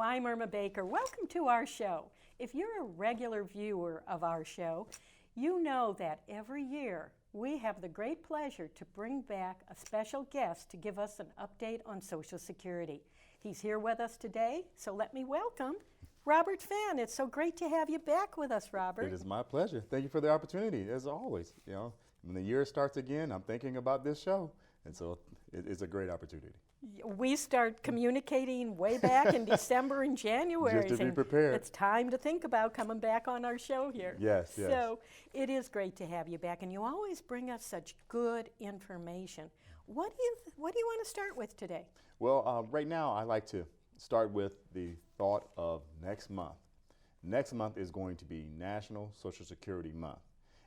I'm Irma Baker. Welcome to our show. If you're a regular viewer of our show, you know that every year we have the great pleasure to bring back a special guest to give us an update on Social Security. He's here with us today, so let me welcome Robert Fenn. It's so great to have you back with us, Robert. It is my pleasure. Thank you for the opportunity, as always. You know, when the year starts again, I'm thinking about this show, and so it's a great opportunity. We start communicating way back in December and January. Just to be prepared. It's time to think about coming back on our show here. Yes, yes. So it is great to have you back, and you always bring us such good information. What do you want to start with today? Well, right now I like to start with the thought of next month. Next month is going to be National Social Security Month,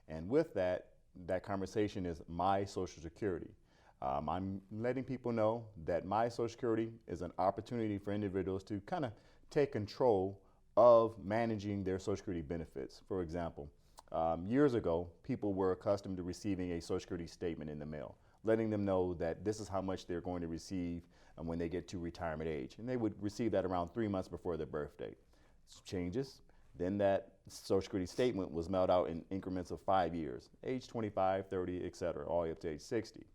and with that conversation is My Social Security. I'm letting people know that My Social Security is an opportunity for individuals to kind of take control of managing their Social Security benefits. For example, years ago, people were accustomed to receiving a Social Security statement in the mail, letting them know that this is how much they're going to receive when they get to retirement age. And they would receive that around 3 months before their birthday. Changes. Then that Social Security statement was mailed out in increments of 5 years, age 25, 30, et cetera, all the way up to age 60.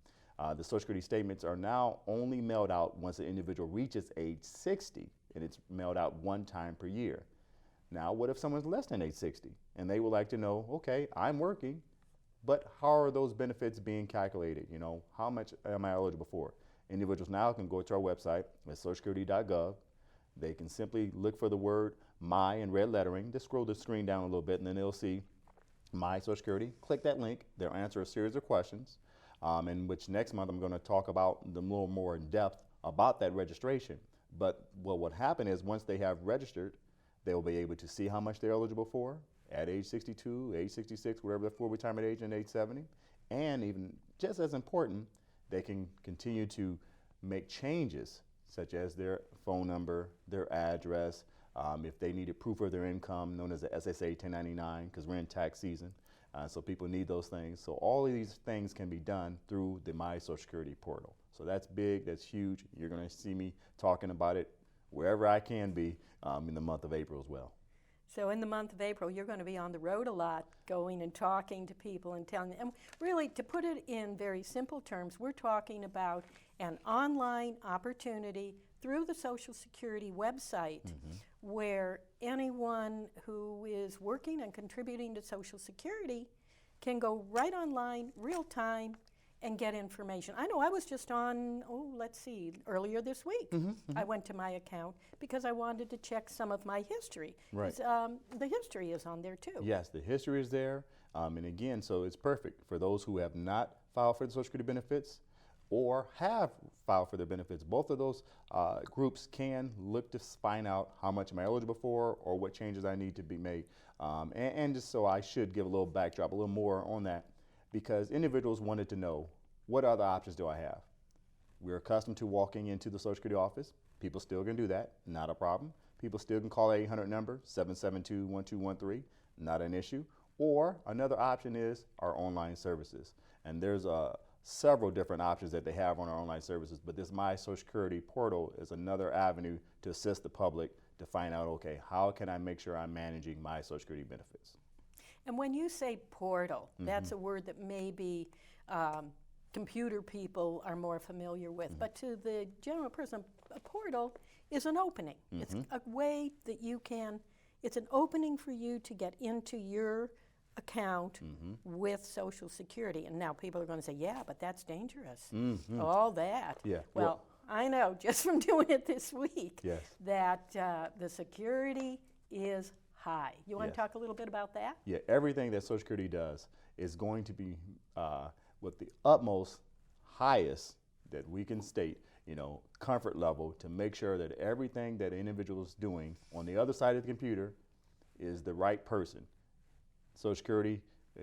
The Social Security statements are now only mailed out once an individual reaches age 60, and it's mailed out one time per year. Now, what if someone's less than age 60 and they would like to know, okay, I'm working, but how are those benefits being calculated? You know, how much am I eligible for? Individuals now can go to our website at socialsecurity.gov. They can simply look for the word My in red lettering. Just scroll the screen down a little bit, and then they'll see My Social Security. Click that link. They'll answer a series of questions. In which next month I'm going to talk about them a little more in depth about that registration. But what would happen is once they have registered, they'll be able to see how much they're eligible for at age 62, age 66, whatever the full retirement age, and age 70. And even just as important, they can continue to make changes such as their phone number, their address, if they needed proof of their income, known as the SSA 1099, because we're in tax season. So people need those things. So all of these things can be done through the My Social Security portal. So that's big, that's huge. You're going to see me talking about it wherever I can be in the month of April as well. So in the month of April, you're going to be on the road a lot, going and talking to people and telling them. And really, to put it in very simple terms, we're talking about an online opportunity through the Social Security website where anyone who is working and contributing to Social Security can go right online, real time, and get information. I know I was just on, earlier this week. I went to my account because I wanted to check some of my history. Right. The history is on there too. Yes, the history is there. And again, so it's perfect for those who have not filed for the Social Security benefits or have filed for their benefits. Both of those groups can look to find out how much am I eligible for or what changes I need to be made. And just so I should give a little backdrop, a little more on that, because individuals wanted to know, what other options do I have? We're accustomed to walking into the Social Security office. People still can do that, not a problem. People still can call the 800 number, 772-1213, not an issue. Or another option is our online services. And there's several different options that they have on our online services, but this My Social Security portal is another avenue to assist the public to find out, okay, how can I make sure I'm managing my Social Security benefits? And when you say portal, that's a word that maybe computer people are more familiar with, but to the general person, a portal is an opening. It's a way that you can, it's an opening for you to get into your account with Social Security. And now people are going to say, yeah, but that's dangerous. All that. Yeah. Well, I know just from doing it this week Yes. that the security is high. You want to talk a little bit about that? Yeah, everything that Social Security does is going to be with the utmost highest that we can state, comfort level to make sure that everything that an individual is doing on the other side of the computer is the right person. Social Security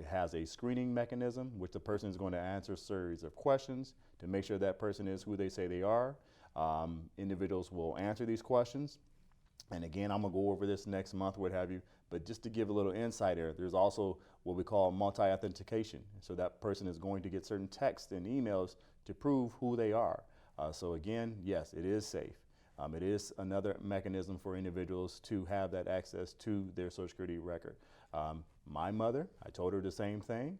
has a screening mechanism which the person is going to answer a series of questions to make sure that person is who they say they are. Individuals will answer these questions. And again, I'm going to go over this next month, what have you. But just to give a little insight there, there's also what we call multi-authentication. So that person is going to get certain texts and emails to prove who they are. So again, yes, it is safe. It is another mechanism for individuals to have that access to their Social Security record. My mother, I told her the same thing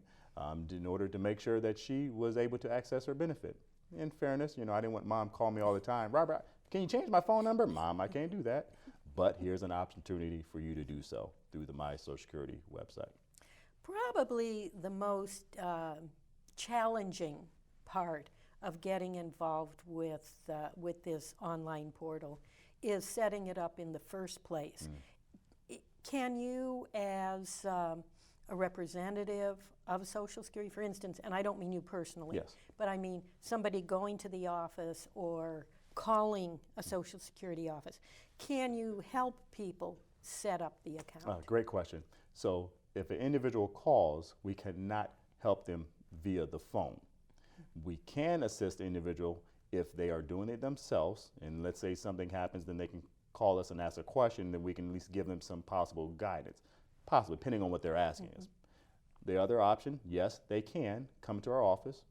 in order to make sure that she was able to access her benefit. In fairness, I didn't want Mom to call me all the time. Robert, can you change my phone number? Mom, I can't do that. But here's an opportunity for you to do so through the My Social Security website. Probably the most challenging part of getting involved with this online portal is setting it up in the first place. Can you, as a representative of Social Security, for instance, and I don't mean you personally, Yes. but I mean somebody going to the office or calling a Social Security office, can you help people set up the account? Great question. So if an individual calls, we cannot help them via the phone. We can assist the individual if they are doing it themselves, and let's say something happens, then they can call us and ask a question, then we can at least give them some possible guidance, possibly depending on what they're asking us. The other option, yes, they can come to our office,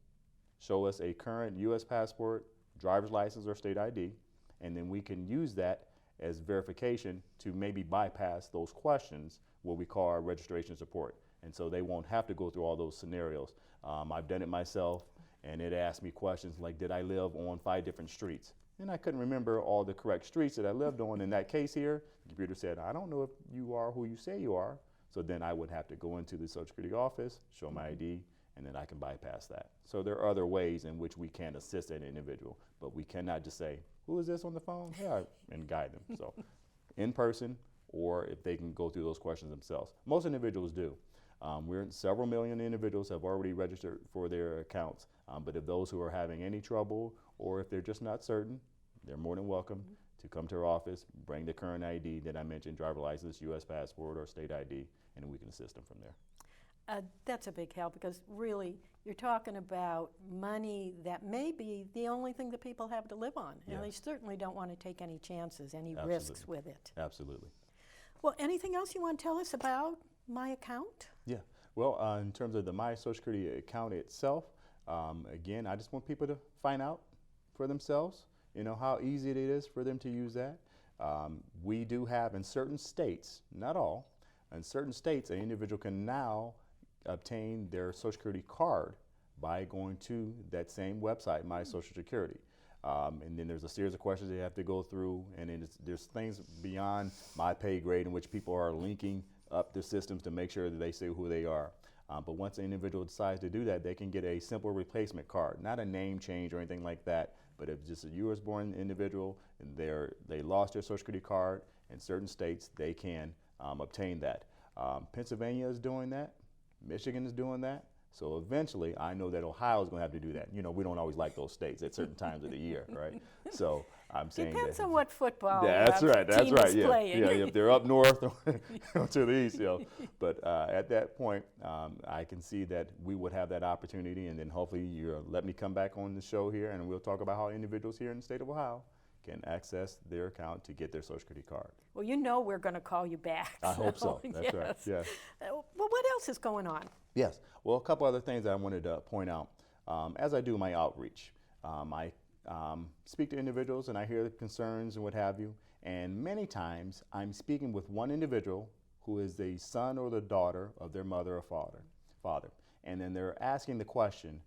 show us a current U.S. passport, driver's license, or state ID, and then we can use that as verification to maybe bypass those questions, what we call our registration support. And so they won't have to go through all those scenarios. I've done it myself, and it asked me questions like, did I live on 5 different streets? And I couldn't remember all the correct streets that I lived on. In that case here, the computer said, I don't know if you are who you say you are. So then I would have to go into the Social Security office, show my ID, and then I can bypass that. So there are other ways in which we can assist an individual, but we cannot just say, who is this on the phone? Yeah, and guide them. So in person, or if they can go through those questions themselves. Most individuals do. Several million individuals have already registered for their accounts, but if those who are having any trouble, or if they're just not certain, they're more than welcome to come to our office, bring the current ID that I mentioned, driver license, U.S. passport, or state ID, and then we can assist them from there. That's a big help, because really you're talking about money that may be the only thing that people have to live on, and they certainly don't want to take any chances, any risks with it. Absolutely. Well, anything else you want to tell us about my account? Yeah. Well, in terms of the My Social Security account itself, again, I just want people to find out for themselves, how easy it is for them to use that. We do have in certain states, not all, in certain states, an individual can now obtain their Social Security card by going to that same website, My Social Security. And then there's a series of questions they have to go through, and then there's things beyond my pay grade in which people are linking up their systems to make sure that they say who they are. But once an individual decides to do that, they can get a simple replacement card, not a name change or anything like that, but if just a U.S.-born individual and they lost their Social Security card, in certain states they can obtain that. Pennsylvania is doing that. Michigan is doing that. So eventually, I know that Ohio is going to have to do that. We don't always like those states at certain times of the year, right? So I'm saying depends that, on what football that's right. That's team right. is Yeah, playing. yeah. If they're up north or to the east, But at that point, I can see that we would have that opportunity, and then hopefully you let me come back on the show here, and we'll talk about how individuals here in the state of Ohio can access their account to get their Social Security card. Well, we're going to call you back. I hope so. That's right. Yes. Well, what else is going on? Yes. Well, a couple other things that I wanted to point out. As I do my outreach, I speak to individuals and I hear the concerns and what have you. And many times I'm speaking with one individual who is the son or the daughter of their mother or father. And then they're asking the question,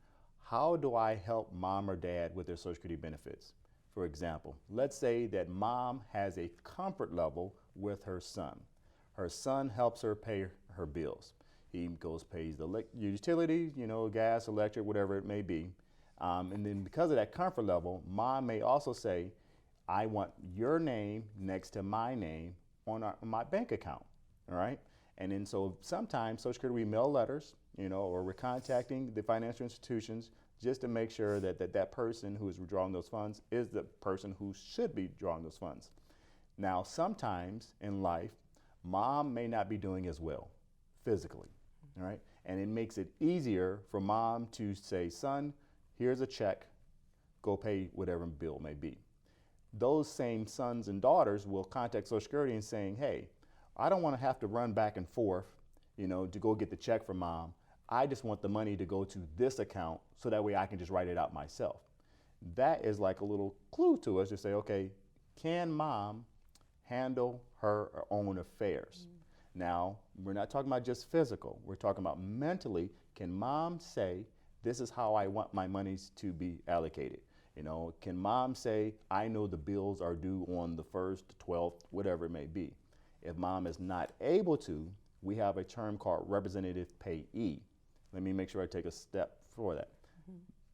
how do I help mom or dad with their Social Security benefits? For example, let's say that mom has a comfort level with her son. Her son helps her pay her bills. He pays the utilities, gas, electric, whatever it may be. And then because of that comfort level, mom may also say, I want your name next to my name on my bank account, all right? And then so sometimes Social Security, we mail letters, or we're contacting the financial institutions just to make sure that person who is withdrawing those funds is the person who should be drawing those funds. Now, sometimes in life, mom may not be doing as well physically, all right? And it makes it easier for mom to say, son, here's a check, go pay whatever bill may be. Those same sons and daughters will contact Social Security and saying, hey, I don't want to have to run back and forth, to go get the check from mom. I just want the money to go to this account so that way I can just write it out myself. That is like a little clue to us to say, okay, can mom handle her own affairs? Now, we're not talking about just physical. We're talking about mentally. Can mom say, this is how I want my monies to be allocated? You know, can mom say, I know the bills are due on the 1st, 12th, whatever it may be? If mom is not able to, we have a term called representative payee. Let me make sure I take a step for that.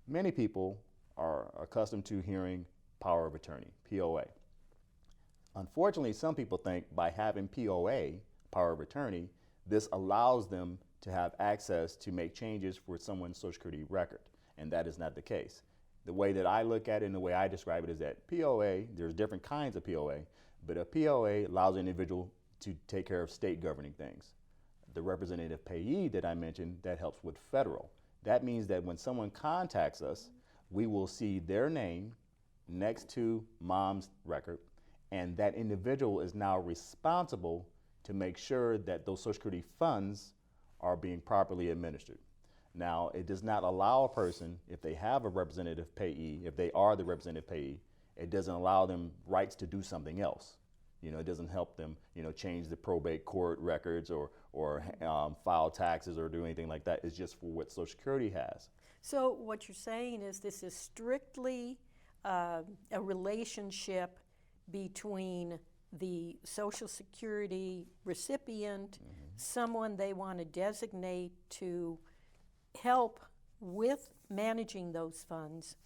Many people are accustomed to hearing power of attorney, POA. Unfortunately, some people think by having POA, power of attorney, this allows them to have access to make changes for someone's Social Security record, and that is not the case. The way that I look at it and the way I describe it is that POA, there's different kinds of POA, but a POA allows an individual to take care of state governing things. The representative payee that I mentioned, that helps with federal. That means that when someone contacts us, we will see their name next to mom's record, and that individual is now responsible to make sure that those Social Security funds are being properly administered. Now, it does not allow a person, if they have a representative payee, if they are the representative payee, it doesn't allow them rights to do something else. You know, it doesn't help them, you know, change the probate court records or file taxes or do anything like that. It's just for what Social Security has. So what you're saying is this is strictly a relationship between the Social Security recipient, someone they want to designate to help with managing those funds,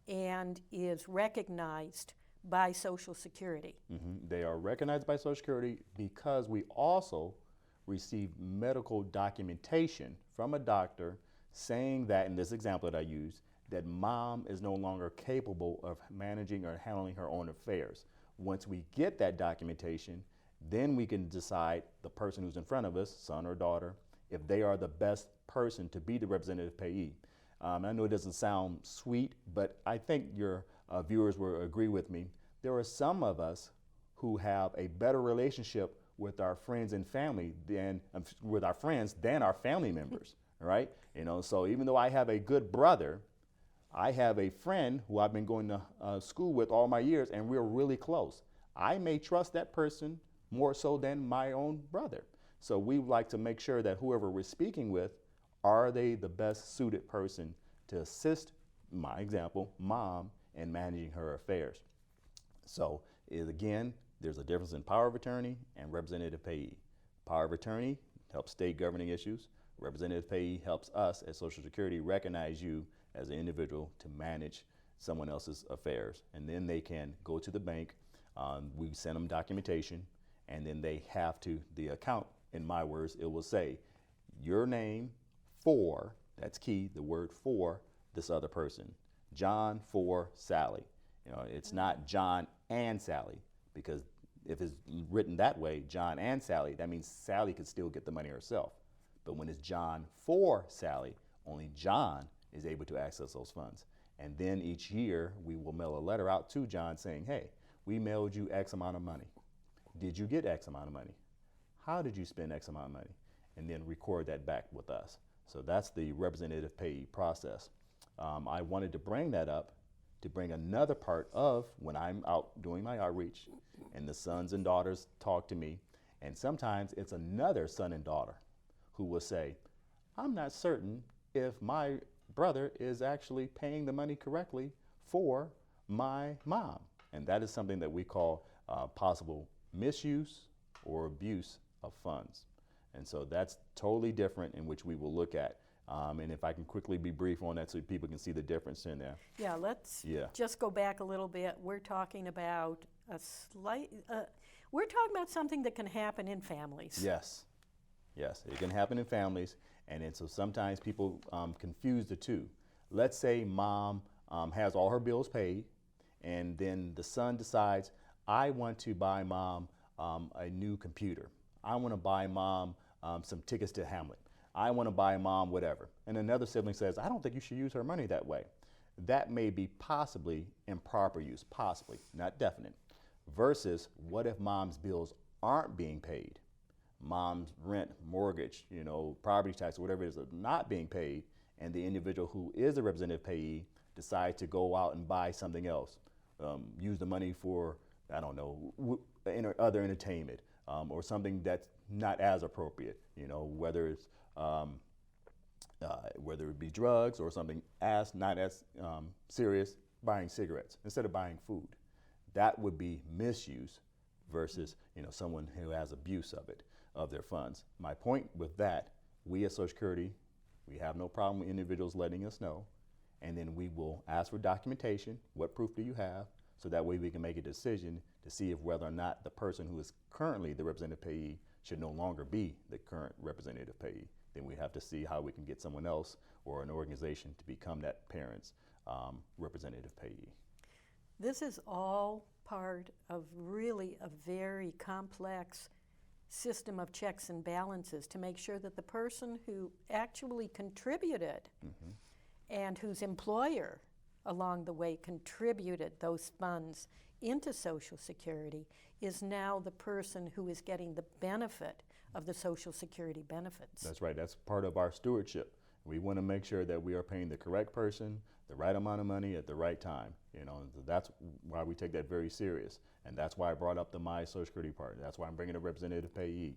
and is recognized by Social Security. They are recognized by Social Security because we also receive medical documentation from a doctor saying that, in this example that I use, that mom is no longer capable of managing or handling her own affairs. Once we get that documentation, then we can decide the person who's in front of us, son or daughter, if they are the best person to be the representative payee. I know it doesn't sound sweet, but I think your viewers will agree with me. There are some of us who have a better relationship with our friends and family than our family members, right? You know, so even though I have a good brother, I have a friend who I've been going to school with all my years, and we're really close. I may trust that person more so than my own brother. So we like to make sure that whoever we're speaking with, are they the best suited person to assist, my example, mom, in managing her affairs. So again, there's a difference in power of attorney and representative payee. Power of attorney helps state governing issues. Representative payee helps us at Social Security recognize you as an individual to manage someone else's affairs. And then they can go to the bank, we send them documentation, and then they have to, the account, in my words, it will say your name for, that's key, the word for this other person. John for Sally. You know, it's not John and Sally, because if it's written that way, John and Sally, that means Sally could still get the money herself. But when it's John for Sally, only John is able to access those funds. And then each year we will mail a letter out to John saying, hey, we mailed you X amount of money. Did you get X amount of money? How did you spend X amount of money? And then record that back with us. So that's the representative payee process. I wanted to bring that up to bring another part of when I'm out doing my outreach and the sons and daughters talk to me, and sometimes it's another son and daughter who will say, I'm not certain if my brother is actually paying the money correctly for my mom. And that is something that we call possible misuse or abuse of funds. And so that's totally different, in which we will look at. And if I can quickly be brief on that so people can see the difference in there. Yeah, let's just go back a little bit. We're talking about we're talking about something that can happen in families. Yes, yes, it can happen in families. And so sometimes people confuse the two. Let's say mom has all her bills paid, and then the son decides, I want to buy mom a new computer. I want to buy mom some tickets to Hamlet. I want to buy mom whatever. And another sibling says, I don't think you should use her money that way. That may be possibly improper use, possibly, not definite. Versus, what if mom's bills aren't being paid? Mom's rent, mortgage, you know, property tax, whatever it is, are not being paid, and the individual who is a representative payee decides to go out and buy something else, use the money for I don't know, other entertainment, or something that's not as appropriate, whether it be drugs or something not as serious, buying cigarettes instead of buying food. That would be misuse versus someone who has abuse of their funds. My point with that, we as Social Security, we have no problem with individuals letting us know, and then we will ask for documentation. What proof do you have? So that way we can make a decision to see if whether or not the person who is currently the representative payee should no longer be the current representative payee. Then we have to see how we can get someone else or an organization to become that parent's representative payee. This is all part of really a very complex system of checks and balances to make sure that the person who actually contributed and whose employer along the way contributed those funds into Social Security is now the person who is getting the benefit of the Social Security benefits. That's right. That's part of our stewardship. We want to make sure that we are paying the correct person the right amount of money at the right time. That's why we take that very serious. And that's why I brought up the My Social Security part. That's why I'm bringing a representative payee,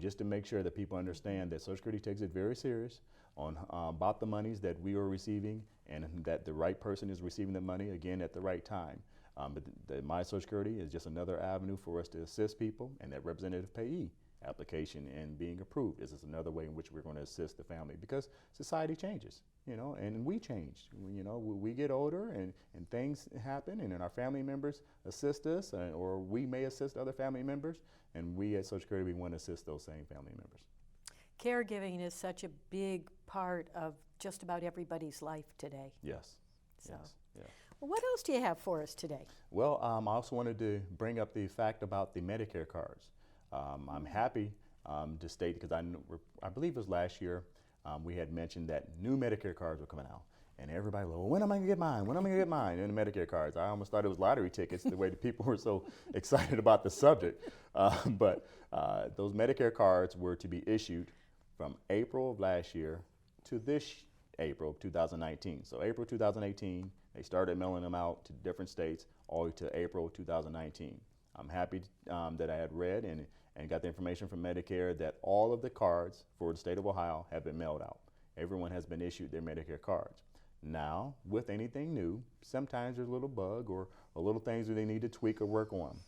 just to make sure that people understand that Social Security takes it very serious about the monies that we are receiving, and that the right person is receiving the money, again, at the right time. But the My Social Security is just another avenue for us to assist people, and that representative payee application and being approved. This is another way in which we're going to assist the family, because society changes, and we change. We get older and things happen, and then our family members assist us, or we may assist other family members, and we at Social Security, we want to assist those same family members. Caregiving is such a big part of just about everybody's life today. Yes. So. Yes. Yeah. Well, what else do you have for us today? Well, I also wanted to bring up the fact about the Medicare cards. I'm happy to state, because I believe it was last year, we had mentioned that new Medicare cards were coming out. And everybody was, well, when am I going to get mine? When am I going to get mine? And the Medicare cards. I almost thought it was lottery tickets, the way the people were so excited about the subject. But those Medicare cards were to be issued from April of last year to this April of 2019. So April 2018, they started mailing them out to different states all the way to April 2019. I'm happy that I had read and got the information from Medicare that all of the cards for the state of Ohio have been mailed out. Everyone has been issued their Medicare cards. Now, with anything new, sometimes there's a little bug or a little things that they need to tweak or work on.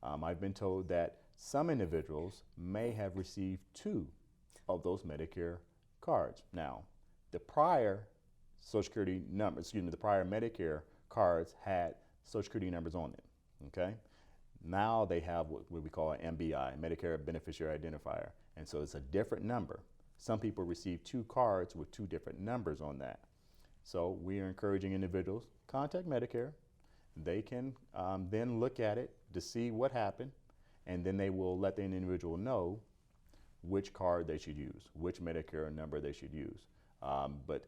I've been told that some individuals may have received 2 of those Medicare cards. Now, the prior Social Security number, the prior Medicare cards had Social Security numbers on them, okay? Now they have what we call an MBI, Medicare Beneficiary Identifier, and so it's a different number. Some people receive 2 cards with 2 different numbers on that. So we are encouraging individuals, contact Medicare. They can then look at it to see what happened, and then they will let the individual know which card they should use, which Medicare number they should use. But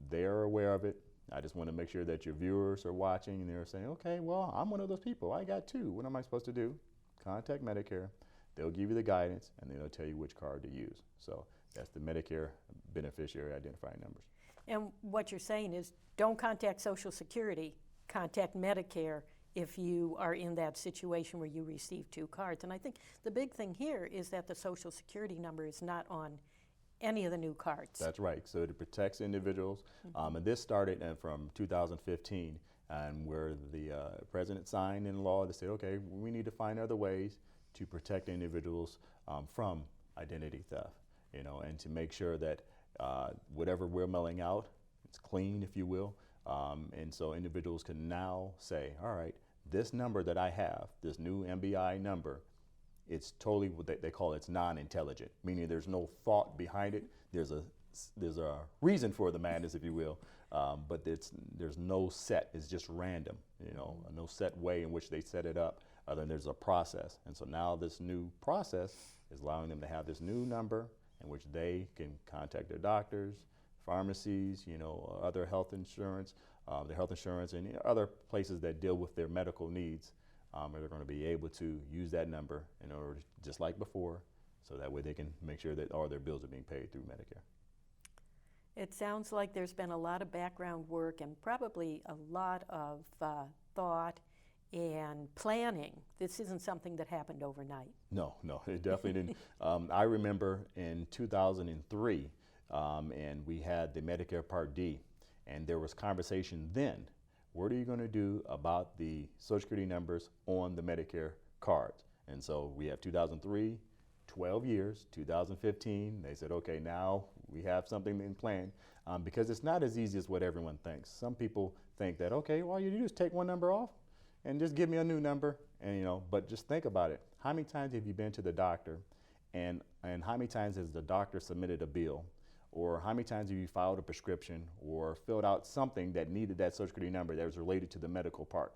they're aware of it. I just want to make sure that your viewers are watching and they're saying, okay, well, I'm one of those people. I got 2. What am I supposed to do? Contact Medicare. They'll give you the guidance, and then they'll tell you which card to use. So that's the Medicare Beneficiary Identifying Numbers. And what you're saying is, don't contact Social Security, contact Medicare if you are in that situation where you receive 2 cards. And I think the big thing here is that the Social Security number is not on any of the new cards. That's right. So it protects individuals. And this started from 2015, and where the president signed in law to say, okay, we need to find other ways to protect individuals from identity theft, and to make sure that whatever we're mailing out, it's clean, if you will. And so individuals can now say, all right, this number that I have, this new MBI number, it's totally what they call it's non-intelligent, meaning there's no thought behind it. There's a reason for the madness, if you will, but there's no set. It's just random, no set way in which they set it up. Other than there's a process, and so now this new process is allowing them to have this new number in which they can contact their doctors, pharmacies, other health insurance, and other places that deal with their medical needs. They're going to be able to use that number in order, just like before, so that way they can make sure that all their bills are being paid through Medicare. It sounds like there's been a lot of background work and probably a lot of thought and planning. This isn't something that happened overnight. No, it definitely didn't. I remember in 2003, and we had the Medicare Part D, and there was conversation then, what are you going to do about the Social Security numbers on the Medicare cards? And so we have 2003, 12 years, 2015, they said, okay, now we have something in plan, because it's not as easy as what everyone thinks. Some people think that, okay, all you do is take one number off and just give me a new number, and but just think about it. How many times have you been to the doctor, and how many times has the doctor submitted a bill, or how many times have you filed a prescription or filled out something that needed that Social Security number that was related to the medical part?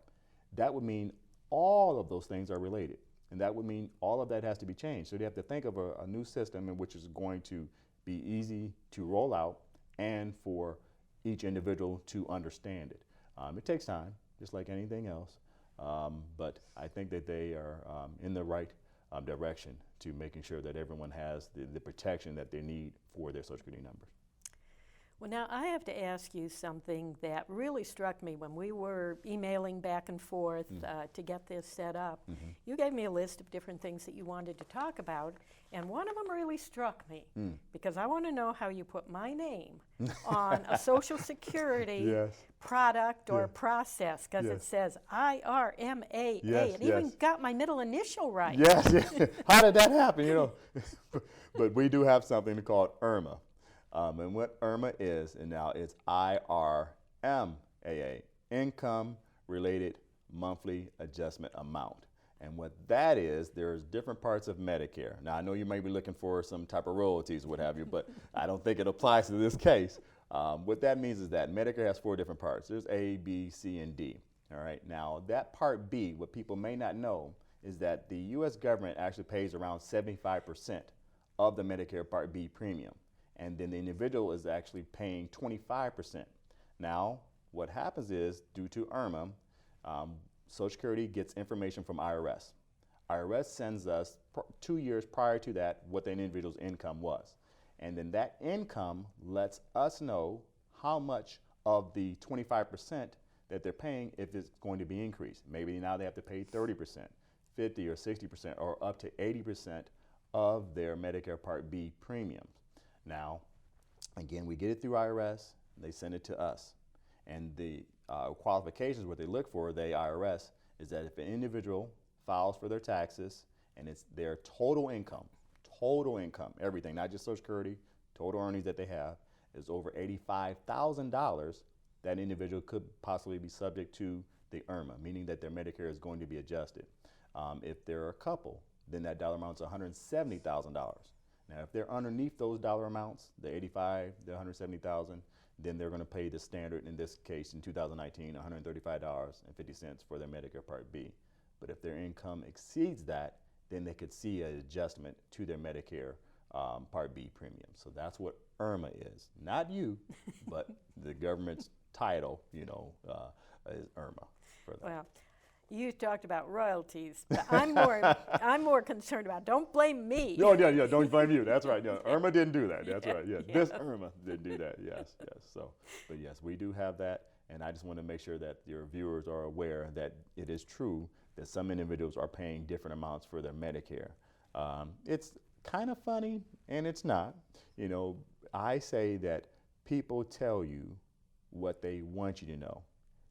That would mean all of those things are related, and that would mean all of that has to be changed. So they have to think of a new system in which is going to be easy to roll out and for each individual to understand it. It takes time, just like anything else. But I think that they are in the right direction to making sure that everyone has the protection that they need for their Social Security numbers. Well, now I have to ask you something that really struck me when we were emailing back and forth to get this set up. You gave me a list of different things that you wanted to talk about, and one of them really struck me because I want to know how you put my name on a Social Security product or process, because it says IRMAA. It even got my middle initial right. Yes. How did that happen? But we do have something called IRMA. And what IRMA is, and now it's IRMAA, Income Related Monthly Adjustment Amount. And what that is, there's different parts of Medicare. Now, I know you may be looking for some type of royalties or what have you, but I don't think it applies to this case. What that means is that Medicare has 4 different parts. There's A, B, C, and D. All right. Now, that Part B, what people may not know, is that the U.S. government actually pays around 75% of the Medicare Part B premium. And then the individual is actually paying 25%. Now, what happens is, due to IRMA, Social Security gets information from IRS. IRS sends us 2 years prior to that what the individual's income was. And then that income lets us know how much of the 25% that they're paying, if it's going to be increased. Maybe now they have to pay 30%, 50 or 60%, or up to 80% of their Medicare Part B premiums. Now, again, we get it through IRS, they send it to us. And the qualifications, what they look for, the IRS, is that if an individual files for their taxes and it's their total income, everything, not just Social Security, total earnings that they have, is over $85,000, that individual could possibly be subject to the IRMA, meaning that their Medicare is going to be adjusted. If they're a couple, then that dollar amount is $170,000. Now, if they're underneath those dollar amounts, the 85, the 170,000, then they're going to pay the standard, in this case, in 2019, $135.50 for their Medicare Part B. But if their income exceeds that, then they could see an adjustment to their Medicare Part B premium. So that's what IRMA is. Not you, but the government's title, is IRMA for that. Well, you talked about royalties, but I'm more concerned about, don't blame me. Yeah, don't blame you. That's right. Yeah, IRMA didn't do that. That's right. Yeah, this IRMA didn't do that. Yes. So, but yes, we do have that, and I just want to make sure that your viewers are aware that it is true that some individuals are paying different amounts for their Medicare. It's kind of funny, and it's not. I say that people tell you what they want you to know.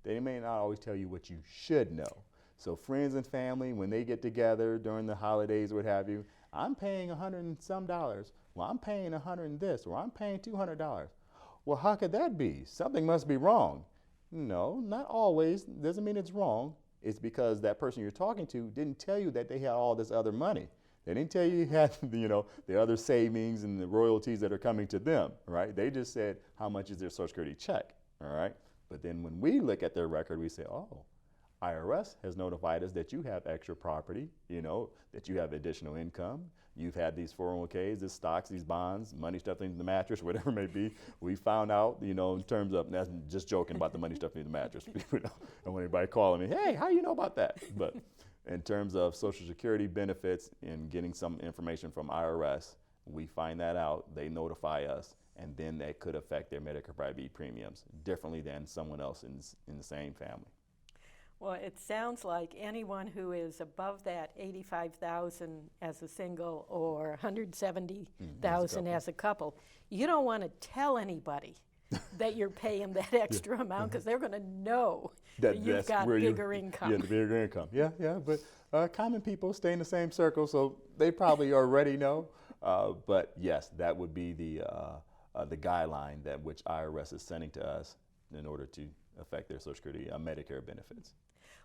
They may not always tell you what you should know. So friends and family, when they get together during the holidays, what have you, I'm paying $100 and some. Well, I'm paying $100 and this, or I'm paying $200. Well, how could that be? Something must be wrong. No, not always. Doesn't mean it's wrong. It's because that person you're talking to didn't tell you that they had all this other money. They didn't tell you had, the other savings and the royalties that are coming to them, right? They just said, how much is their Social Security check, all right? But then when we look at their record, we say, oh, IRS has notified us that you have extra property, that you have additional income. You've had these 401ks, these stocks, these bonds, money stuffed into the mattress, whatever it may be. We found out, in terms of, that's just joking about the money stuffed into the mattress. I don't want anybody calling me, hey, how you know about that? But in terms of Social Security benefits and getting some information from IRS, we find that out, they notify us, and then that could affect their Medicare Part B premiums differently than someone else in the same family. Well, it sounds like anyone who is above that 85,000 as a single or 170,000 as a couple, you don't want to tell anybody that you're paying that extra amount because they're going to know that you've got bigger income. Yeah, the bigger income. Yeah, but common people stay in the same circle, so they probably already know. But yes, that would be the guideline that which IRS is sending to us in order to affect their Social Security Medicare benefits.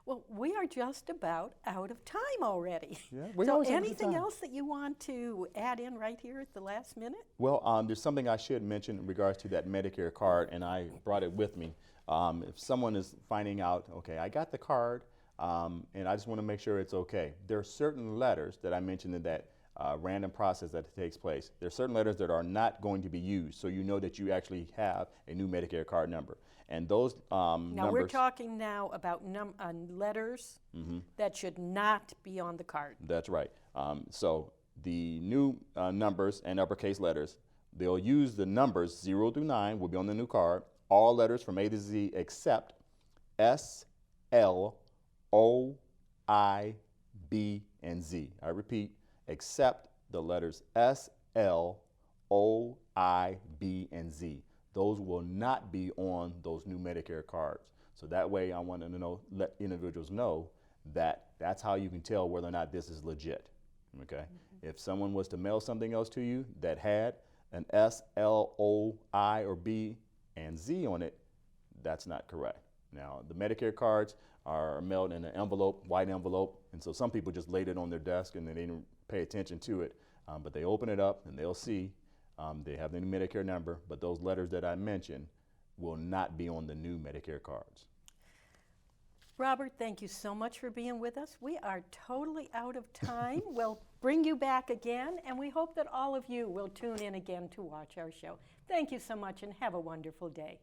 Well, we are just about out of time already. Yeah, so anything else that you want to add in right here at the last minute? Well, there's something I should mention in regards to that Medicare card, and I brought it with me. If someone is finding out, okay, I got the card, and I just want to make sure it's okay. There are certain letters that I mentioned in that random process that takes place. There are certain letters that are not going to be used, so you know that you actually have a new Medicare card number. And those numbers... Now we're talking now about letters that should not be on the card. That's right. So the new numbers and uppercase letters, they'll use the numbers 0 through 9 will be on the new card. All letters from A to Z except S, L, O, I, B, and Z. I repeat, except the letters S, L, O, I, B, and Z. Those will not be on those new Medicare cards. So that way I want to let individuals know that that's how you can tell whether or not this is legit, okay? If someone was to mail something else to you that had an S, L, O, I, or B, and Z on it, that's not correct. Now, the Medicare cards are mailed in an envelope, white envelope, and so some people just laid it on their desk and they didn't pay attention to it, but they open it up and they'll see they have the new Medicare number, but those letters that I mentioned will not be on the new Medicare cards. Robert, thank you so much for being with us. We are totally out of time. We'll bring you back again, and we hope that all of you will tune in again to watch our show. Thank you so much, and have a wonderful day.